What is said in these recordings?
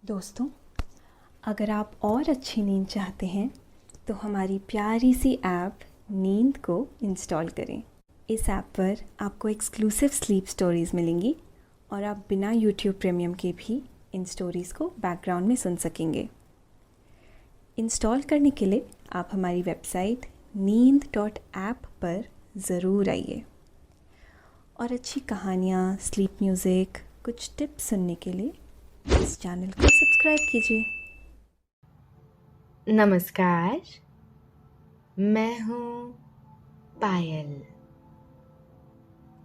दोस्तों, अगर आप और अच्छी नींद चाहते हैं तो हमारी प्यारी सी ऐप नींद को इंस्टॉल करें। इस ऐप पर आपको एक्सक्लूसिव स्लीप स्टोरीज़ मिलेंगी और आप बिना यूट्यूब प्रीमियम के भी इन स्टोरीज़ को बैकग्राउंड में सुन सकेंगे। इंस्टॉल करने के लिए आप हमारी वेबसाइट neend.app पर ज़रूर आइए और अच्छी कहानियाँ, स्लीप म्यूज़िक, कुछ टिप्स सुनने के लिए इस चैनल को सब्सक्राइब कीजिए। नमस्कार, मैं हूँ पायल।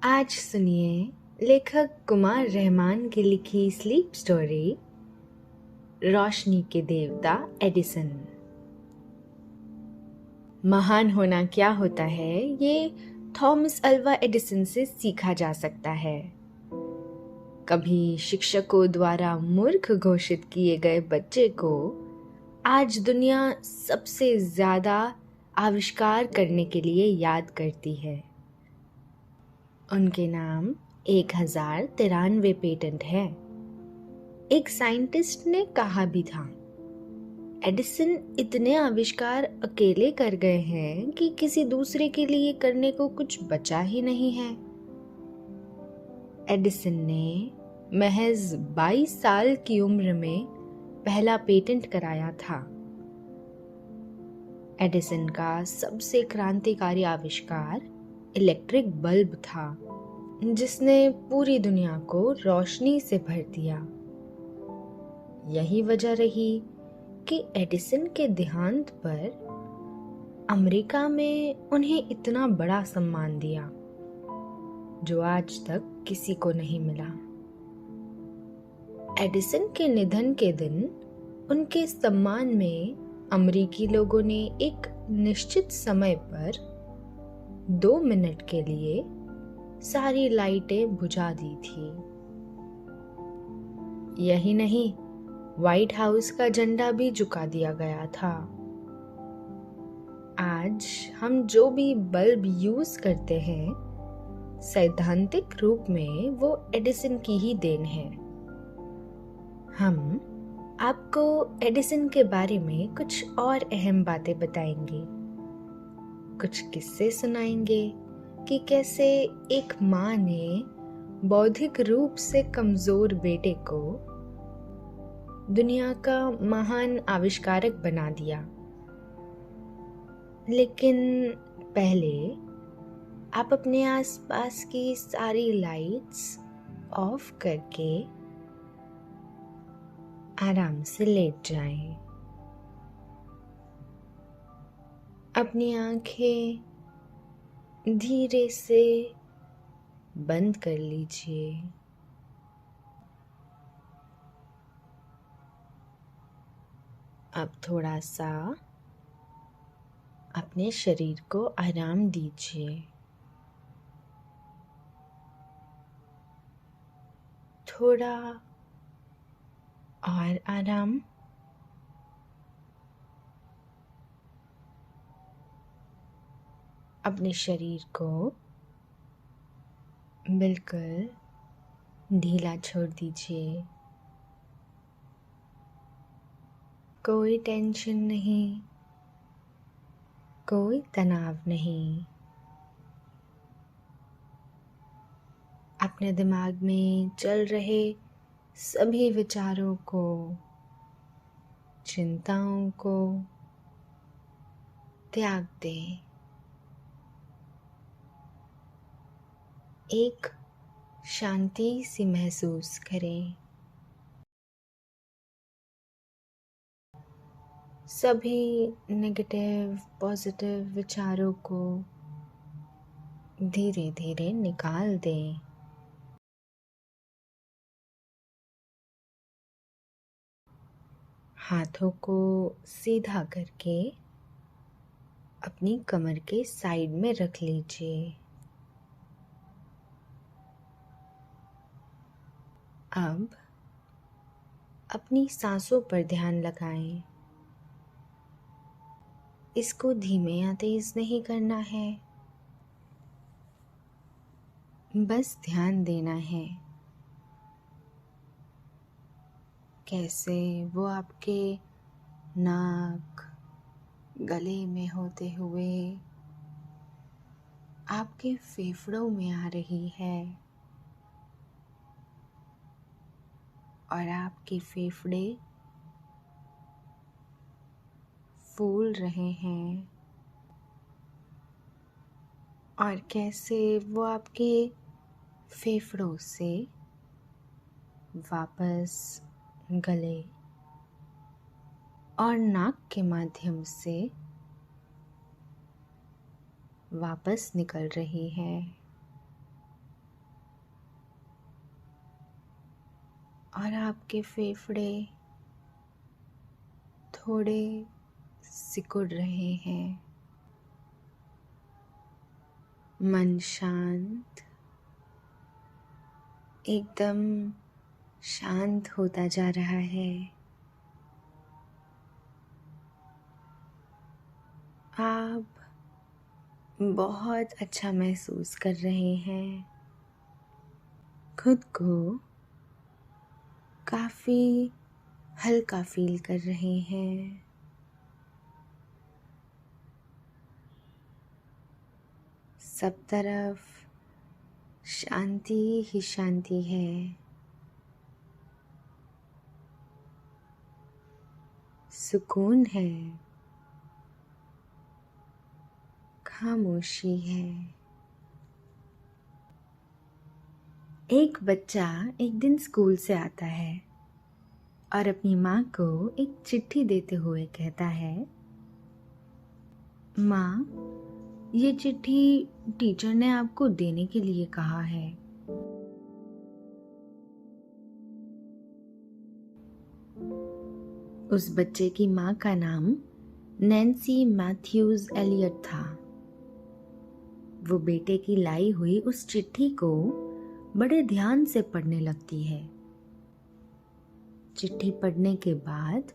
आज सुनिए लेखक कुमार रहमान की लिखी स्लीप स्टोरी रोशनी के देवता एडिसन। महान होना क्या होता है, ये थॉमस अल्वा एडिसन से सीखा जा सकता है। कभी शिक्षकों द्वारा मूर्ख घोषित किए गए बच्चे को आज दुनिया सबसे ज्यादा आविष्कार करने के लिए याद करती है। उनके नाम 1093 पेटेंट है। एक साइंटिस्ट ने कहा भी था, एडिसन इतने आविष्कार अकेले कर गए हैं कि किसी दूसरे के लिए करने को कुछ बचा ही नहीं है। एडिसन ने महज 22 साल की उम्र में पहला पेटेंट कराया था। एडिसन का सबसे क्रांतिकारी आविष्कार इलेक्ट्रिक बल्ब था, जिसने पूरी दुनिया को रोशनी से भर दिया। यही वजह रही कि एडिसन के देहांत पर अमेरिका में उन्हें इतना बड़ा सम्मान दिया, जो आज तक किसी को नहीं मिला। एडिसन के निधन के दिन उनके सम्मान में अमेरिकी लोगों ने एक निश्चित समय पर 2 मिनट के लिए सारी लाइटें बुझा दी थी। यही नहीं, व्हाइट हाउस का झंडा भी झुका दिया गया था। आज हम जो भी बल्ब यूज करते हैं, सैद्धांतिक रूप में वो एडिसन की ही देन है। हम आपको एडिसन के बारे में कुछ और अहम बातें बताएंगे, कुछ किस्से सुनाएंगे कि कैसे एक माँ ने बौद्धिक रूप से कमजोर बेटे को दुनिया का महान आविष्कारक बना दिया। लेकिन पहले आप अपने आसपास की सारी लाइट्स ऑफ करके आराम से लेट जाएं। अपनी आंखें धीरे से बंद कर लीजिए। अब थोड़ा सा अपने शरीर को आराम दीजिए। थोड़ा और आराम। अपने शरीर को बिल्कुल ढीला छोड़ दीजिए। कोई टेंशन नहीं, कोई तनाव नहीं। अपने दिमाग में चल रहे सभी विचारों को, चिंताओं को त्याग दें। एक शांति सी महसूस करें। सभी नेगेटिव पॉजिटिव विचारों को धीरे धीरे निकाल दें। हाथों को सीधा करके अपनी कमर के साइड में रख लीजिए। अब अपनी सांसों पर ध्यान लगाएं। इसको धीमे या तेज नहीं करना है, बस ध्यान देना है कैसे वो आपके नाक, गले में होते हुए आपके फेफड़ों में आ रही है और आपके फेफड़े फूल रहे हैं, और कैसे वो आपके फेफड़ों से वापस गले और नाक के माध्यम से वापस निकल रही है। और आपके फेफड़े थोड़े सिकुड़ रहे हैं। मन शांत, एकदम शांत होता जा रहा है। आप बहुत अच्छा महसूस कर रहे हैं, खुद को काफ़ी हल्का फील कर रहे हैं। सब तरफ शांति ही शांति है, सुकून है, खामोशी है। एक बच्चा एक दिन स्कूल से आता है और अपनी माँ को एक चिट्ठी देते हुए कहता है, माँ, ये चिट्ठी टीचर ने आपको देने के लिए कहा है। उस बच्चे की माँ का नाम नैन्सी मैथ्यूज एलियट था। वो बेटे की लाई हुई उस चिट्ठी को बड़े ध्यान से पढ़ने लगती है। चिट्ठी पढ़ने के बाद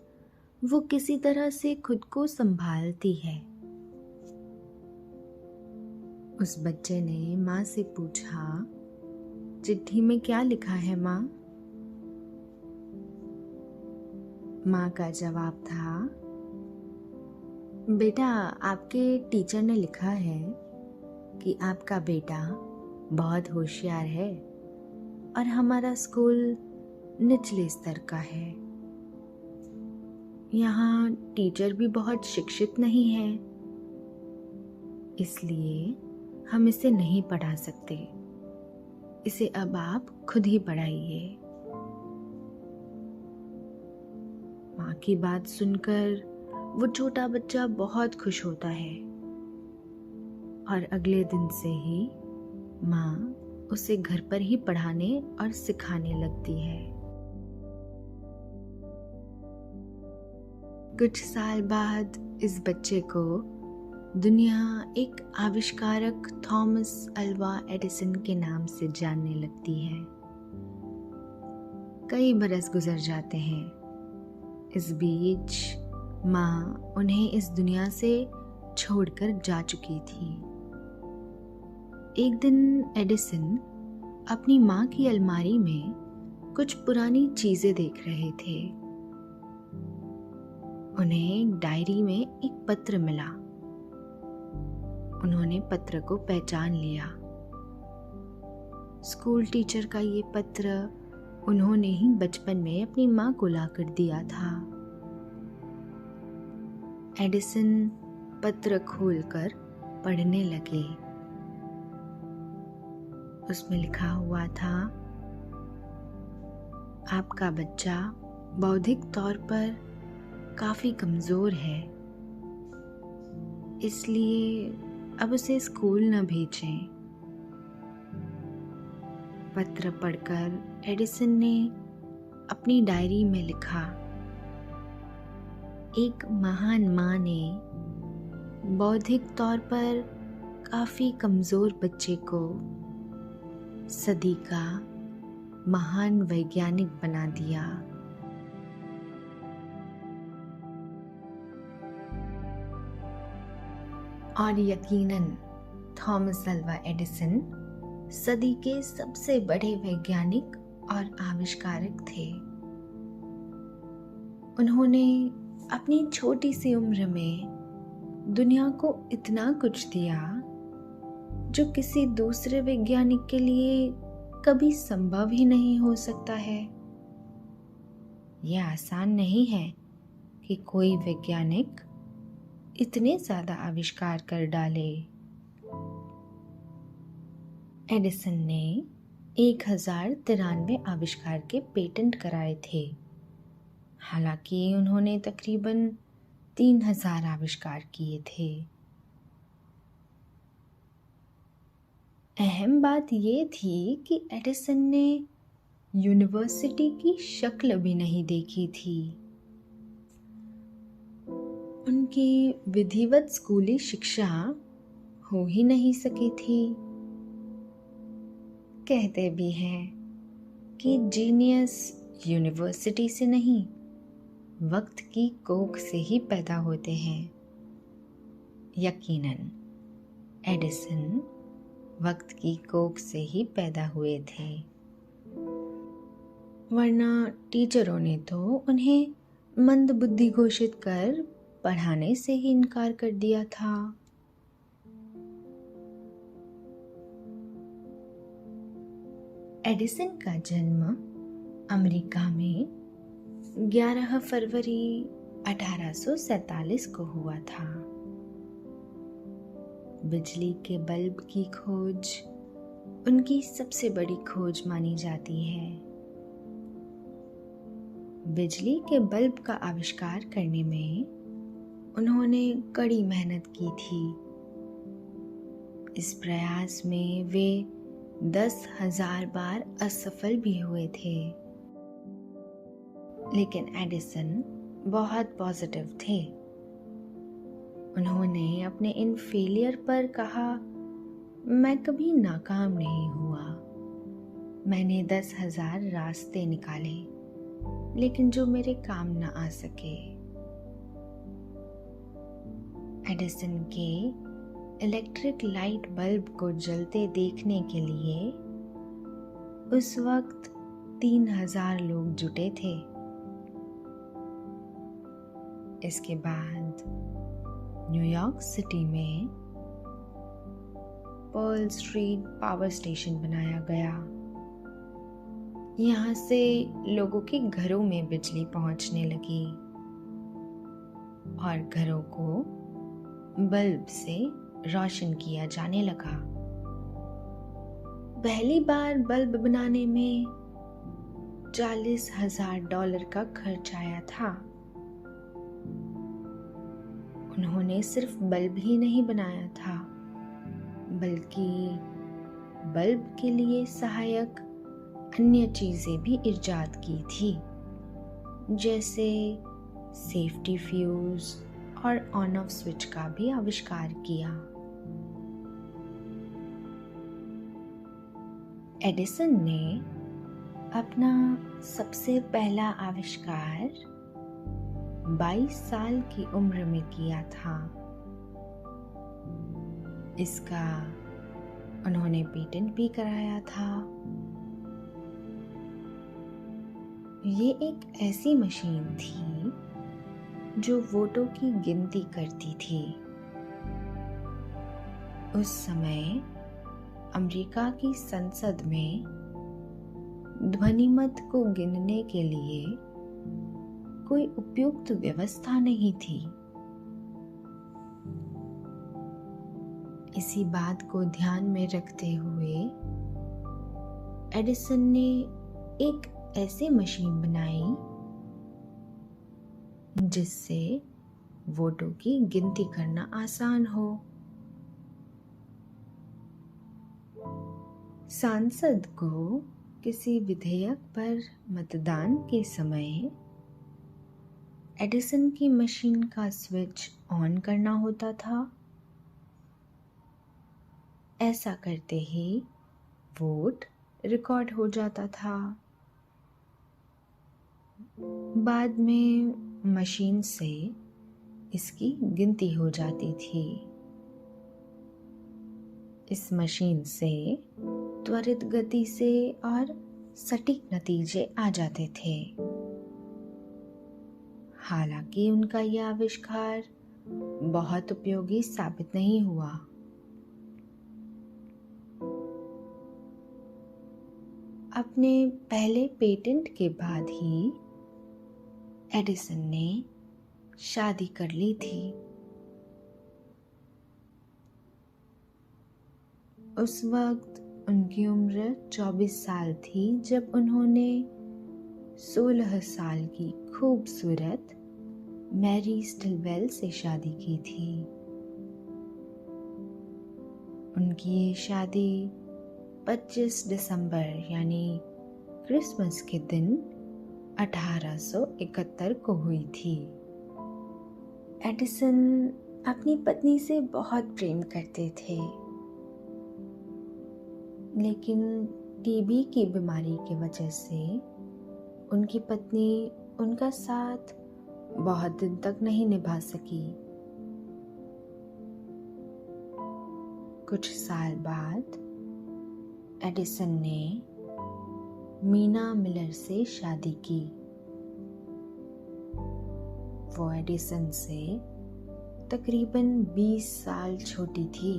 वो किसी तरह से खुद को संभालती है। उस बच्चे ने माँ से पूछा, चिट्ठी में क्या लिखा है माँ? माँ का जवाब था, बेटा, आपके टीचर ने लिखा है कि आपका बेटा बहुत होशियार है और हमारा स्कूल निचले स्तर का है। यहाँ टीचर भी बहुत शिक्षित नहीं है, इसलिए हम इसे नहीं पढ़ा सकते। इसे अब आप खुद ही पढ़ाइए। माँ की बात सुनकर वो छोटा बच्चा बहुत खुश होता है और अगले दिन से ही माँ उसे घर पर ही पढ़ाने और सिखाने लगती है। कुछ साल बाद इस बच्चे को दुनिया एक आविष्कारक थॉमस अल्वा एडिसन के नाम से जानने लगती है। कई बरस गुजर जाते हैं। इस बीच माँ उन्हें इस दुनिया से छोड़कर जा चुकी थी। एक दिन एडिसन अपनी माँ की अलमारी में कुछ पुरानी चीजें देख रहे थे। उन्हें एक डायरी में एक पत्र मिला। उन्होंने पत्र को पहचान लिया। स्कूल टीचर का ये पत्र उन्होंने ही बचपन में अपनी माँ को लाकर दिया था। एडिसन पत्र खोलकर पढ़ने लगे। उसमें लिखा हुआ था, आपका बच्चा बौद्धिक तौर पर काफी कमजोर है, इसलिए अब उसे स्कूल न भेजें। पत्र पढ़कर एडिसन ने अपनी डायरी में लिखा, एक महान माँ ने बौद्धिक तौर पर काफी कमजोर बच्चे को सदी का महान वैज्ञानिक बना दिया। और यकीनन थॉमस अल्वा एडिसन सदी के सबसे बड़े वैज्ञानिक और आविष्कारक थे। उन्होंने अपनी छोटी सी उम्र में दुनिया को इतना कुछ दिया जो किसी दूसरे वैज्ञानिक के लिए कभी संभव ही नहीं हो सकता है। यह आसान नहीं है कि कोई वैज्ञानिक इतने ज्यादा आविष्कार कर डाले। एडिसन ने 1093 आविष्कार के पेटेंट कराए थे। हालांकि उन्होंने तकरीबन 3000 आविष्कार किए थे। अहम बात ये थी कि एडिसन ने यूनिवर्सिटी की शक्ल भी नहीं देखी थी। उनकी विधिवत स्कूली शिक्षा हो ही नहीं सकी थी। कहते भी हैं कि जीनियस यूनिवर्सिटी से नहीं, वक्त की कोख से ही पैदा होते हैं। यकीनन एडिसन वक्त की कोख से ही पैदा हुए थे, वरना टीचरों ने तो उन्हें मंदबुद्धि घोषित कर पढ़ाने से ही इनकार कर दिया था। एडिसन का जन्म अमेरिका में 11 फरवरी 1847 को हुआ था। बिजली के बल्ब की खोज उनकी सबसे बड़ी खोज मानी जाती है। बिजली के बल्ब का आविष्कार करने में उन्होंने कड़ी मेहनत की थी। इस प्रयास में वे 10,000 बार असफल भी हुए थे, लेकिन एडिसन बहुत पॉजिटिव थे। उन्होंने अपने इन फेलियर पर कहा, मैं कभी नाकाम नहीं हुआ। मैंने 10,000 रास्ते निकाले, लेकिन जो मेरे काम न आ सके। एडिसन के इलेक्ट्रिक लाइट बल्ब को जलते देखने के लिए उस वक्त 3,000 लोग जुटे थे। इसके बाद न्यूयॉर्क सिटी में पर्ल स्ट्रीट पावर स्टेशन बनाया गया। यहाँ से लोगों के घरों में बिजली पहुंचने लगी और घरों को बल्ब से रोशन किया जाने लगा। पहली बार बल्ब बनाने में $40,000 का खर्च आया था। उन्होंने सिर्फ बल्ब ही नहीं बनाया था, बल्कि बल्ब के लिए सहायक अन्य चीजें भी इजाद की थी, जैसे सेफ्टी फ्यूज और ऑन ऑफ स्विच का भी आविष्कार किया। एडिसन ने अपना सबसे पहला आविष्कार 22 साल की उम्र में किया था। इसका उन्होंने पेटेंट भी कराया था। ये एक ऐसी मशीन थी जो वोटों की गिनती करती थी। उस समय अमेरिका की संसद में ध्वनिमत को गिनने के लिए कोई उपयुक्त व्यवस्था नहीं थी। इसी बात को ध्यान में रखते हुए एडिसन ने एक ऐसी मशीन बनाई जिससे वोटों की गिनती करना आसान हो। सांसद को किसी विधेयक पर मतदान के समय एडिसन की मशीन का स्विच ऑन करना होता था। ऐसा करते ही वोट रिकॉर्ड हो जाता था। बाद में मशीन से इसकी गिनती हो जाती थी। इस मशीन से त्वरित गति से और सटीक नतीजे आ जाते थे। हालांकि उनका यह आविष्कार बहुत उपयोगी साबित नहीं हुआ। अपने पहले पेटेंट के बाद ही एडिसन ने शादी कर ली थी। उस वक्त उनकी उम्र 24 साल थी जब उन्होंने 16 साल की खूबसूरत मैरी स्टिलवेल से शादी की थी। उनकी ये शादी 25 दिसंबर यानी क्रिसमस के दिन 1871 को हुई थी। एडिसन अपनी पत्नी से बहुत प्रेम करते थे, लेकिन टीबी की बीमारी की वजह से उनकी पत्नी उनका साथ बहुत दिन तक नहीं निभा सकी। कुछ साल बाद एडिसन ने मीना मिलर से शादी की। वो एडिसन से तकरीबन 20 साल छोटी थी।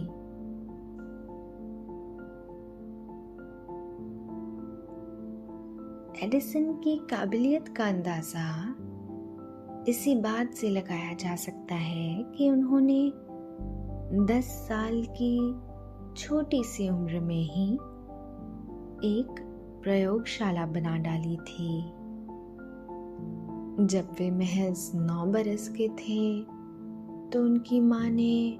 एडिसन की काबिलियत का अंदाज़ा इसी बात से लगाया जा सकता है कि उन्होंने 10 साल की छोटी सी उम्र में ही एक प्रयोगशाला बना डाली थी। जब वे महज 9 बरस के थे तो उनकी माँ ने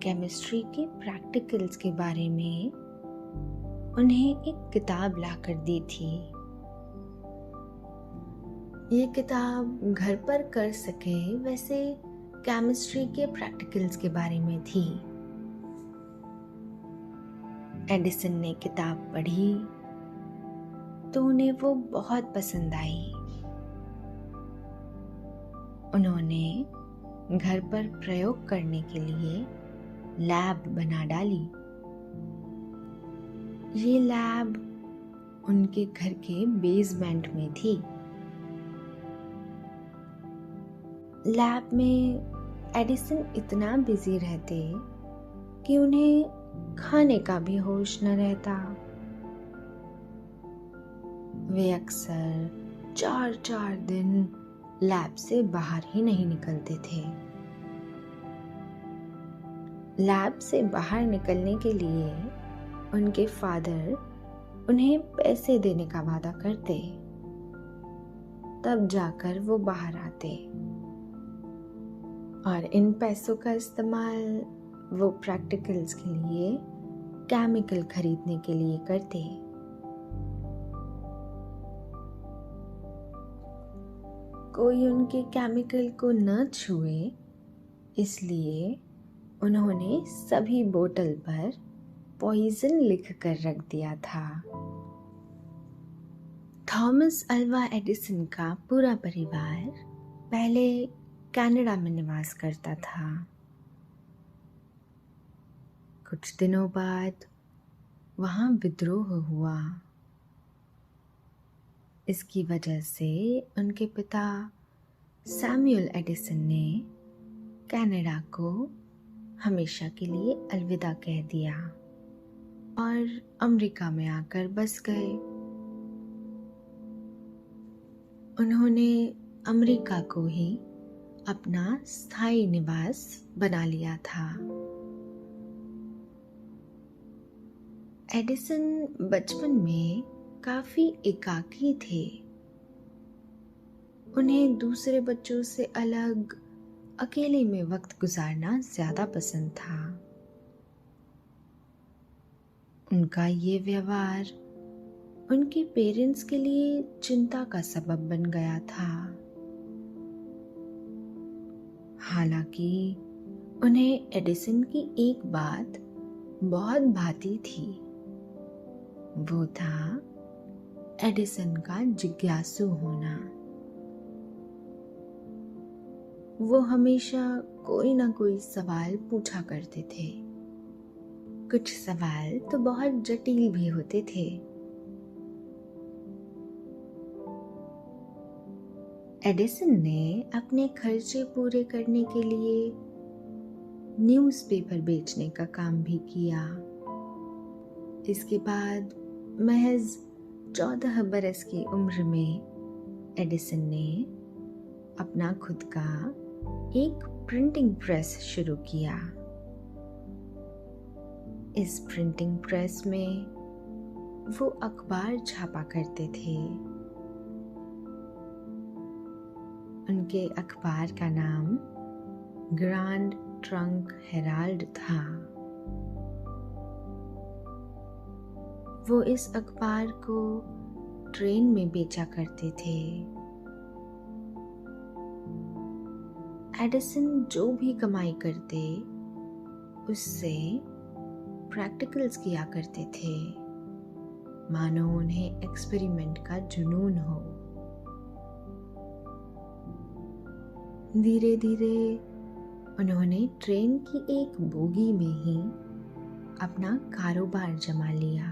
केमिस्ट्री के प्रैक्टिकल्स के बारे में उन्हें एक किताब लाकर दी थी। ये किताब घर पर कर सके वैसे केमिस्ट्री के प्रैक्टिकल्स के बारे में थी। एडिसन ने किताब पढ़ी तो उन्हें वो बहुत पसंद आई। उन्होंने घर पर प्रयोग करने के लिए लैब बना डाली। ये लैब उनके घर के बेसमेंट में थी। लैब में एडिसन इतना बिजी रहते कि उन्हें खाने का भी होश न रहता। वे अक्सर 4-4 दिन लैब से बाहर ही नहीं निकलते थे। लैब से बाहर निकलने के लिए उनके फादर उन्हें पैसे देने का वादा करते, तब जाकर वो बाहर आते और इन पैसों का इस्तेमाल वो प्रैक्टिकल्स के लिए केमिकल खरीदने के लिए करते। कोई उनके केमिकल को न छुए इसलिए उन्होंने सभी बोतल पर पॉइजन लिख कर रख दिया था। थॉमस अल्वा एडिसन का पूरा परिवार पहले कनाडा में निवास करता था। कुछ दिनों बाद वहाँ विद्रोह हुआ। इसकी वजह से उनके पिता सैमुअल एडिसन ने कनाडा को हमेशा के लिए अलविदा कह दिया और अमेरिका में आकर बस गए। उन्होंने अमेरिका को ही अपना स्थायी निवास बना लिया था। एडिसन बचपन में काफी एकाकी थे। उन्हें दूसरे बच्चों से अलग अकेले में वक्त गुजारना ज्यादा पसंद था। उनका ये व्यवहार उनके पेरेंट्स के लिए चिंता का सबब बन गया था। हालांकि उन्हें एडिसन की एक बात बहुत भाती थी। वो था एडिसन का जिज्ञासु होना। वो हमेशा कोई ना कोई सवाल पूछा करते थे। कुछ सवाल तो बहुत जटिल भी होते थे। एडिसन ने अपने खर्चे पूरे करने के लिए न्यूज़पेपर बेचने का काम भी किया। इसके बाद महज 14 बरस की उम्र में एडिसन ने अपना खुद का एक प्रिंटिंग प्रेस शुरू किया। इस प्रिंटिंग प्रेस में वो अखबार छापा करते थे। उनके अखबार का नाम ग्रैंड ट्रंक हेराल्ड था। वो इस अखबार को ट्रेन में बेचा करते थे। एडिसन जो भी कमाई करते उससे प्रैक्टिकल्स किया करते थे, मानो उन्हें एक्सपेरिमेंट का जुनून हो। धीरे धीरे उन्होंने ट्रेन की एक बोगी में ही अपना कारोबार जमा लिया।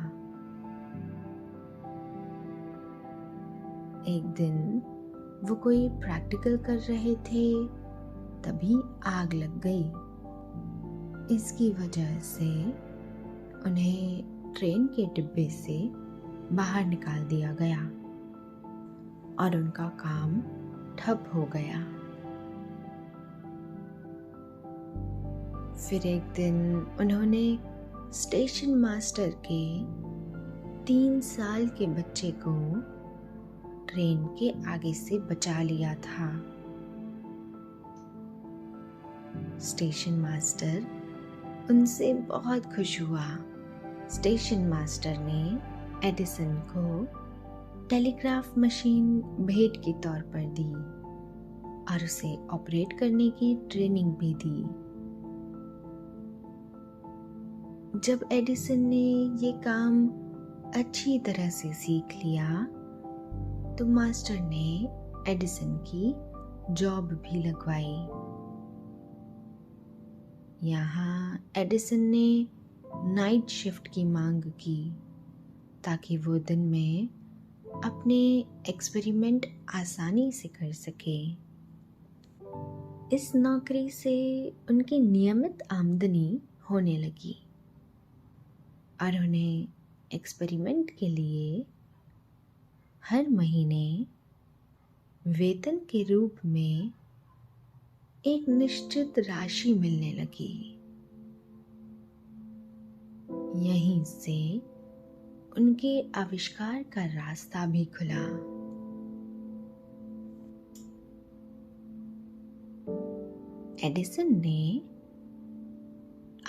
एक दिन वो कोई प्रैक्टिकल कर रहे थे, तभी आग लग गई। इसकी वजह से उन्हें ट्रेन के डिब्बे से बाहर निकाल दिया गया और उनका काम ठप हो गया। फिर एक दिन उन्होंने स्टेशन मास्टर के 3 साल के बच्चे को ट्रेन के आगे से बचा लिया था। स्टेशन मास्टर उनसे बहुत खुश हुआ। स्टेशन मास्टर ने एडिसन को टेलीग्राफ मशीन भेंट के तौर पर दी और उसे ऑपरेट करने की ट्रेनिंग भी दी। जब एडिसन ने ये काम अच्छी तरह से सीख लिया तो मास्टर ने एडिसन की जॉब भी लगवाई। यहाँ एडिसन ने नाइट शिफ्ट की मांग की ताकि वो दिन में अपने एक्सपेरिमेंट आसानी से कर सके। इस नौकरी से उनकी नियमित आमदनी होने लगी और उन्हें एक्सपेरिमेंट के लिए हर महीने वेतन के रूप में एक निश्चित राशि मिलने लगी। यहीं से उनके आविष्कार का रास्ता भी खुला। एडिसन ने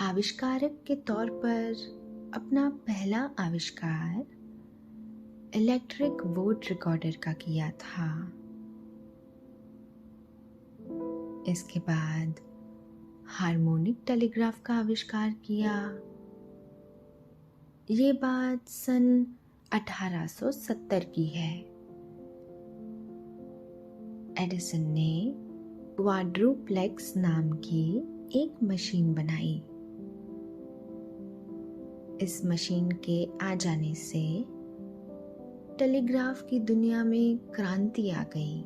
आविष्कारक के तौर पर अपना पहला आविष्कार इलेक्ट्रिक वोट रिकॉर्डर का किया था। इसके बाद हार्मोनिक टेलीग्राफ का आविष्कार किया। ये बात सन 1870 की है। एडिसन ने क्वाड्रूप्लेक्स नाम की एक मशीन बनाई। इस मशीन के आ जाने से टेलीग्राफ की दुनिया में क्रांति आ गई।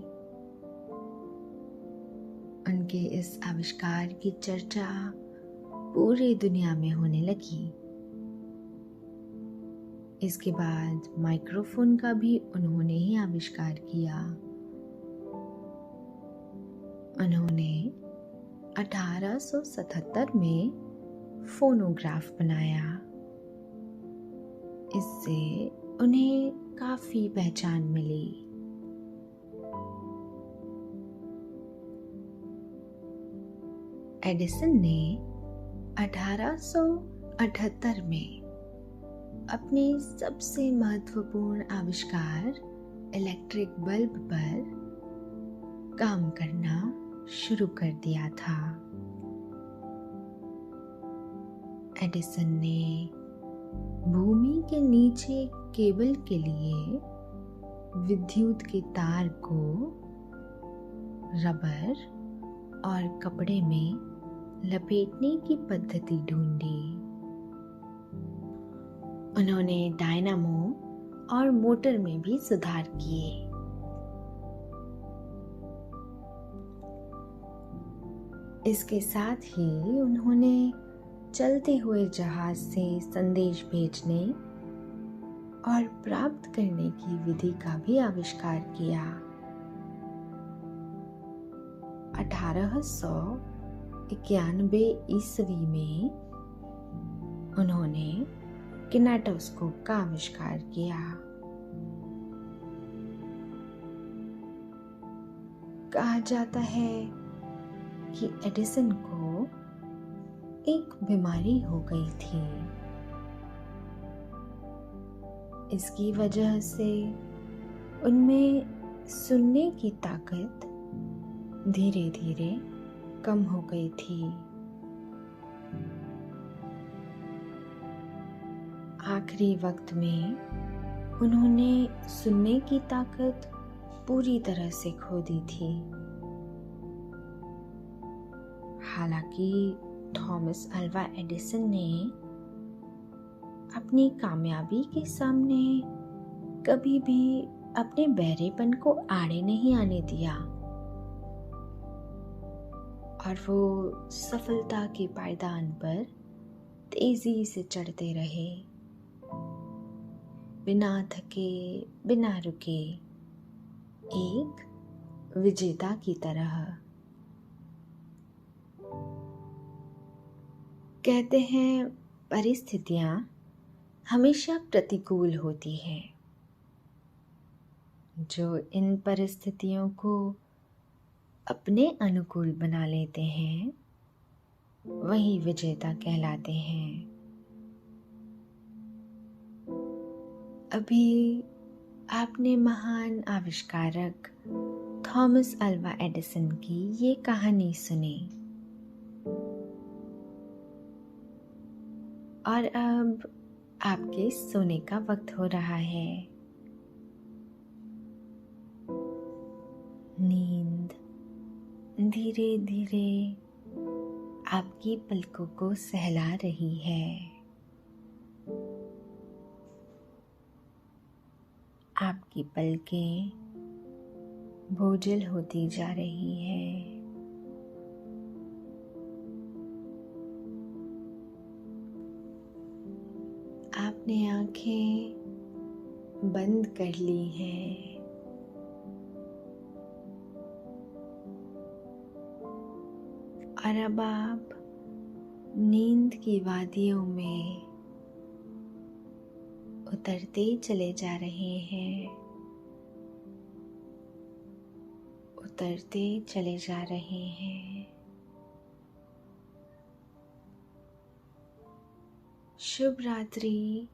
उनके इस आविष्कार की चर्चा पूरी दुनिया में होने लगी। इसके बाद माइक्रोफोन का भी उन्होंने ही आविष्कार किया। उन्होंने 1877 में फोनोग्राफ बनाया। इससे उन्हें काफी पहचान मिली। एडिसन ने 1878 में अपने सबसे महत्वपूर्ण आविष्कार इलेक्ट्रिक बल्ब पर काम करना शुरू कर दिया था। एडिसन ने भूमि के नीचे केबल के लिए विद्युत के तार को रबर और कपड़े में लपेटने की पद्धति ढूंढी। उन्होंने डायनामो और मोटर में भी सुधार किए। इसके साथ ही उन्होंने चलते हुए जहाज से संदेश भेजने और प्राप्त करने की विधि का भी आविष्कार किया। 1891 ईस्वी में उन्होंने किनेटोस्कोप का आविष्कार किया। कहा जाता है कि एडिसन को एक बीमारी हो गई थी। इसकी वजह से उनमें सुनने की ताकत धीरे धीरे कम हो गई थी। आखिरी वक्त में उन्होंने सुनने की ताकत पूरी तरह से खो दी थी। हालांकि थॉमस अल्वा एडिसन ने अपनी कामयाबी के सामने कभी भी अपने बहरेपन को आड़े नहीं आने दिया और वो सफलता के पायदान पर तेजी से चढ़ते रहे, बिना थके बिना रुके, एक विजेता की तरह। कहते हैं परिस्थितियां हमेशा प्रतिकूल होती हैं। जो इन परिस्थितियों को अपने अनुकूल बना लेते हैं वही विजेता कहलाते हैं। अभी आपने महान आविष्कारक थॉमस अल्वा एडिसन की ये कहानी सुनी और अब आपके सोने का वक्त हो रहा है। नींद धीरे धीरे आपकी पलकों को सहला रही है। आपकी पलकें बोझिल होती जा रही है। आपने आंखें बंद कर ली हैं। और अब आप नींद की वादियों में उतरते चले जा रहे हैं, उतरते चले जा रहे हैं। शुभ रात्रि।